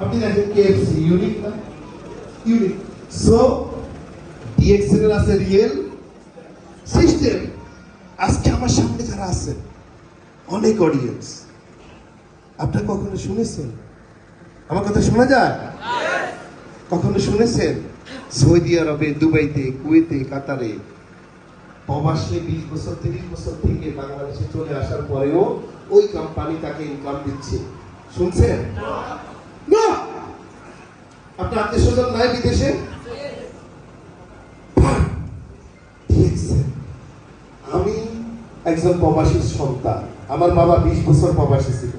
আপনি দেখেন KFC unique না, ইউনিক। সো ডিএক্সএল এর আছে রিয়েল সিস্টেম। আজকে আমার সামনে যারা আছে অনেক অডিয়েন্স, আপনারা কখনো শুনেছেন? আমার কথা শোনা যায়? কখনো শুনেছেন সৌদি আরবে, দুবাইতে, কুয়েতে, কাতারে প্রবাসে 20 বছর 30 বছর থেকে বাংলাদেশে চলে আসার পরেও ওই কোম্পানি তাকে ইনকাম দিচ্ছে? শুনছেন? না। আপনার আত্মীয় স্বজন নাই বিদেশে? আমি একজন প্রবাসীর সন্তান। আমার বাবা 20 বছর প্রবাসী ছিল।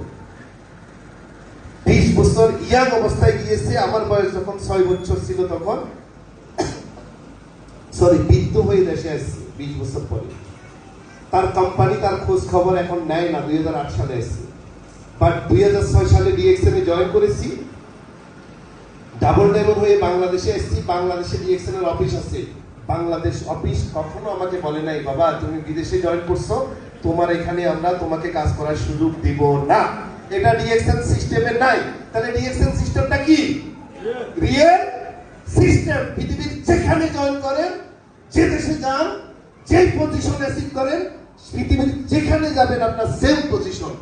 20 বছর ইয়াং অবস্থায় গিয়েছে। আমার বয়স যখন 6 বছর ছিল তখন বৃদ্ধ হয়ে দেশে আসছে 20 বছর পরে। তার কোম্পানি তার খোঁজ খবর এখন নেয় না। 2008 সালে আসছে, বাট 2006 সালে ডিএক্সএল এ জয়েন করেছি। ডাবল ডায়মন্ড হয়ে বাংলাদেশে এসেছি। বাংলাদেশে ডিএক্সএল এর অফিস আছে। বাংলাদেশ অফিস কখনো আমাকে বলে নাই, বাবা তুমি বিদেশে জয়েন করছো, তোমার এখানে আমরা তোমাকে কাজ করার সুযোগ দিব না। এটা ডিএক্সএল সিস্টেমে নাই। তাহলে ডিএক্সএল সিস্টেমটা কি? Real system. পৃথিবীর যেখানে জয়েন করেন, যে দেশে যান, যে পজিশন অ্যাচিভ করেন, পৃথিবীর যেখানে যাবেন আপনার সেম পজিশন।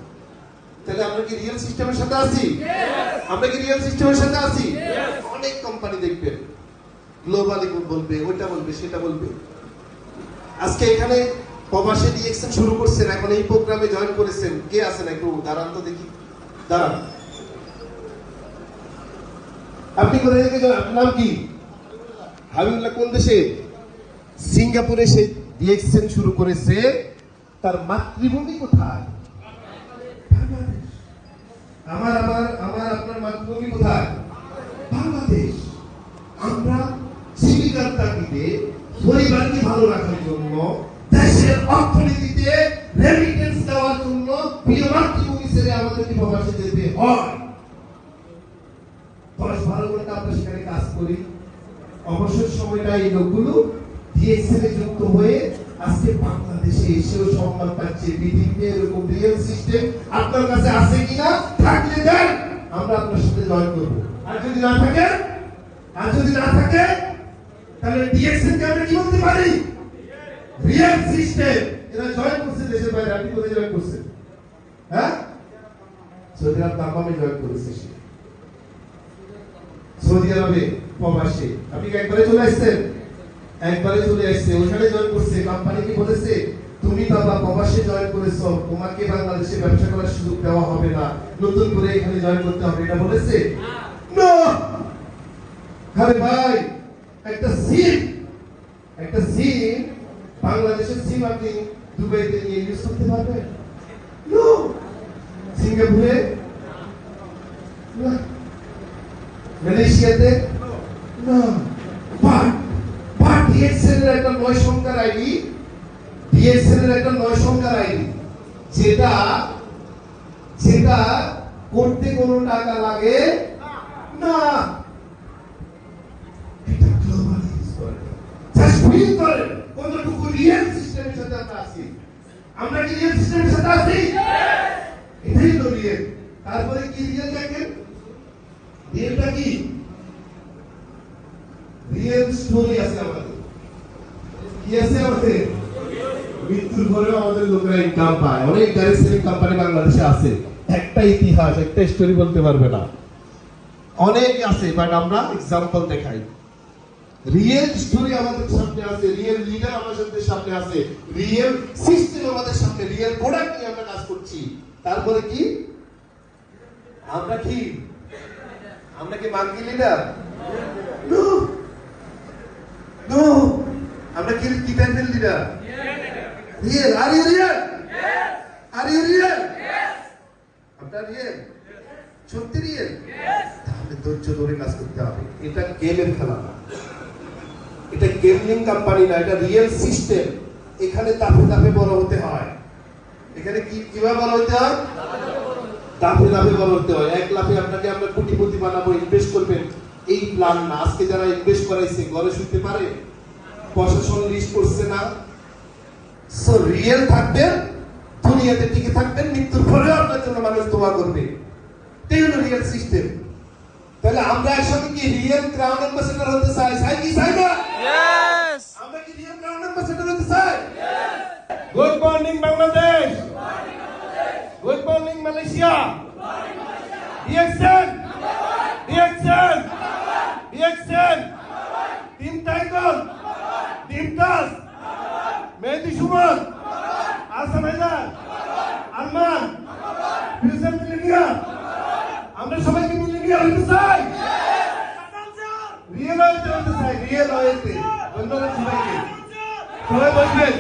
তাহলে আমরা কি রিয়েল সিস্টেমের সাথে আছি? আমরা কি রিয়েল সিস্টেমের সাথে আছি? অনেক কোম্পানি দেখবেন গ্লোবালি বলবে, ওইটা বলবে, সেটা বলবে। আজকে এখানে প্রবাসে ডিএক্সএল শুরু করছেন, এখন এই প্রোগ্রামে জয়েন করেছেন। কে আছেন একটু দাঁড়ান তো দেখি, দাঁড়ান। আপনি কোথায় থেকে? আপনার নাম কি? হাবিবুল্লাহ। কোন দেশে? সিঙ্গাপুরে সে ডিএক্সএল শুরু করেছে। তার মাতৃভূমি কোথায়? বাংলাদেশ। আমার আমার আমার আপনার মাতৃভূমি কোথায়? বাংলাদেশ। আমরা জীবিকার তাগিদে পরিবারকে ভালো রাখার জন্য, দেশের অর্থনীতিতে রেমিটেন্স দেওয়ার জন্য প্রিয় মাতৃভূমি ছেড়ে আমাদেরকে প্রবাসে যেতে হয়। 10-12 ঘন্টা আমরা সেখানে কাজ করি। অবসর সময়টা এই লোকগুলো ডিএক্সএল এ যুক্ত হয়ে আজকে বাংলাদেশে এসেও সম্মান পাচ্ছে। পৃথিবীতে এরকম রিয়েল সিস্টেম আপনার কাছে আছে কিনা? থাকলে দেন, আমরা আপনার সাথে জয়েন করবো। আর যদি না থাকে তাহলে ডিএক্সএল কে আমরা কি বলতে পারি? Real system. এরা জয়েন করছে দেশের বাইরে। আপনি কোথায় জয়েন করছেন? হ্যাঁ, সৌদি আরব দাম্মামে জয়েন করেছে। সৌদি আরবে প্রবাসে আপনি একবারে চলে আসছেন? একবারে চলে আসছে, ওখানে জয়েন করছে। কোম্পানি কি বলেছে? তুমি বাবা প্রবাসে জয়েন করেছো, তোমাকে বাংলাদেশে ব্যবসা করার সুযোগ দেওয়া হবে না, নতুন করে এখানে জয়েন করতে হবে, এটা বলেছে না। আরে ভাই, একটা সিম বাংলাদেশের সিম আপনি দুবাইতে নিয়ে ইউজ করতে পারবেন? নো। সিঙ্গাপুরে না, মালয়েশিয়াতে না। ডিএক্সএল এর একটা 9 সংখ্যার আইডি, যেটা করতে কোনো টাকা লাগে না। এটা গ্লোবাল ইউজ করে। জাস্ট ফিল করে কতটুকু রিয়েল সিস্টেমের সাথে আমরা আছি। আমরা কি রিয়েল সিস্টেমের সাথে আছি? এটাই তো রিয়েল। তারপরে কি রিয়েল দেখেন? রিয়েলটা কি? রিয়েল স্টোরি আছে আমাদের। কি আছে আমাদের? মৃত্যুর পরেও আমাদের লোকেরা ইনকাম পায়। অনেক গাড়ি সেলিং কোম্পানি বাংলাদেশে আছে। একটা ইতিহাস, একটা স্টোরি বলতে পারবে না। অনেক আছে, বাট আমরা এক্সাম্পল দেখাই। রিয়েল স্টোরি আমাদের সামনে আছে, রিয়েল লিডার আমাদের সামনে আছে, রিয়েল সিস্টেম আমাদের সামনে, রিয়েল প্রোডাক্ট নিয়ে আমরা কাজ করছি। তারপরে কি আমরা কি মাঙ্কি লিডার? No no. আমরা কি টাইপের leader? Real. Are you real? Are you real? আপনারা রিয়েল? সত্যি রিয়েল? তাহলে ধৈর্য ধরে কাজ করতে হবে। এটা গেমের খেলা না, এটা গেমিং কোম্পানি না, এটা রিয়েল সিস্টেম। এখানে ধাপে ধাপে বড় হতে হয়। এখানে কিভাবে বড় হতে হয়? ধাপে ধাপে বড় হতে হয়। এক লাফে আপনাকে আমরা কোটিপতি বানাবো, ইনভেস্ট করবেন, এই প্ল্যান না। আজকে যারা ইনভেস্ট করাইছে ঘরে শুতে পারে, প্রশাসন লিস্ট করছে না। সো রিয়েল থাকবেন, দুনিয়াতে টিকে থাকবেন, মৃত্যুর পরেও আপনার জন্য মানুষ দোয়া করবে। এই হলো রিয়েল সিস্টেম। তাহলে আমরা একসাথে কি রিয়েল ক্রাউন অ্যাম্বাসেডর হতে চাই? চাই কি চাই না? Yes! আমরা কি রিয়েল ক্রাউন অ্যাম্বাসেডর হতে চাই? Good morning Bangladesh, good morning Malaysia, DXN, DXN, DXN, team Tiger, team টাস, মেহেদি সুমন, আসাম হায়দার, আরমান, ফিউচার মিলেনিয়া, আমরা সবাইকে মিলেনিয়া হতে চাই, রিয়েল হতে চাই, রিয়েল হতে। ধন্যবাদ সবাইকে, সবাই বসবেন।